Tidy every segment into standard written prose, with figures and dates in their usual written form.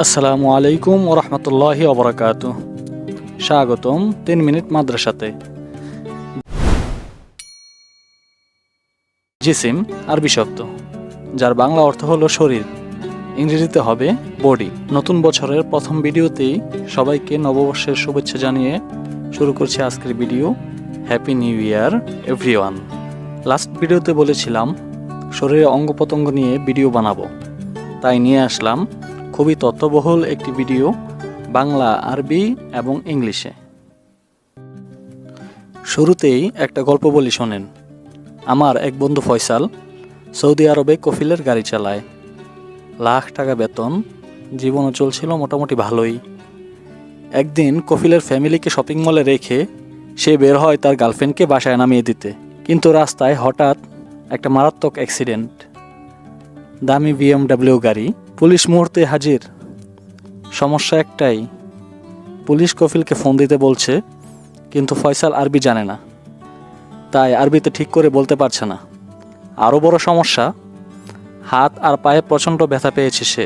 আসসালামু আলাইকুম ওরহমতুল্লাহি ওবরাকাতুহ। স্বাগতম 3 মিনিট মাদ্রাসাতে। জিসিম আরবি শব্দ যার বাংলা অর্থ হলো শরীর, ইংরেজিতে হবে বডি। নতুন বছরের প্রথম ভিডিওতেই সবাইকে নববর্ষের শুভেচ্ছা জানিয়ে শুরু করছি আজকের video. Happy new year everyone. Last ভিডিওতে বলেছিলাম শরীরের অঙ্গ প্রত্যঙ্গ নিয়ে ভিডিও বানাবো, তাই নিয়ে আসলাম খুবই তথ্যবহুল একটি ভিডিও বাংলা, আরবি এবং ইংলিশে। শুরুতেই একটা গল্প বলি শোনেন। আমার এক বন্ধু ফয়সাল সৌদি আরবে কফিলের গাড়ি চালায়। লাখ টাকা বেতন, জীবনও চলছিল মোটামুটি ভালোই। একদিন কফিলের ফ্যামিলিকে শপিং মলে রেখে সে বের হয় তার গার্লফ্রেন্ডকে বাসায় নামিয়ে দিতে, কিন্তু রাস্তায় হঠাৎ একটা মারাত্মক অ্যাক্সিডেন্ট। দামি BMW গাড়ি, পুলিশ মুহূর্তে হাজির। সমস্যা একটাই, পুলিশ কফিলকে ফোন দিতে বলছে, কিন্তু ফয়সাল আরবি জানে না, তাই আরবিতে ঠিক করে বলতে পারছে না। আরও বড় সমস্যা, হাত আর পায়ে প্রচণ্ড ব্যথা পেয়েছে সে,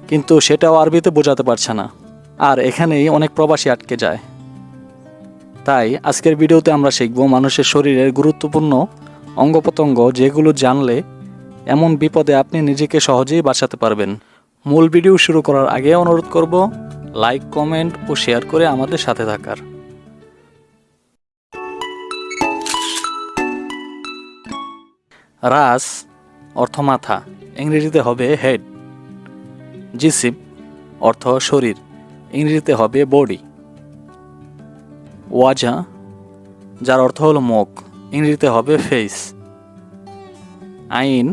কিন্তু সেটাও আরবিতে বোঝাতে পারছে না। আর এখানেই অনেক প্রবাসী আটকে যায়। তাই আজকের ভিডিওতে আমরা শিখব মানুষের শরীরের গুরুত্বপূর্ণ অঙ্গ প্রত্যঙ্গ, যেগুলো জানলে এমন বিপদে আপনি নিজেকে সহজেই বাঁচাতে পারবেন। মূল ভিডিও শুরু করার আগে অনুরোধ করব লাইক, কমেন্ট ও শেয়ার করে আমাদের সাথে থাকার। রাস অর্থ মাথা, ইংরেজিতে হবে হেড। জিসিম অর্থ শরীর, ইংরেজিতে হবে বডি। ওয়াজা যার অর্থ হলো মুখ, ইংরেজিতে হবে ফেস। আইন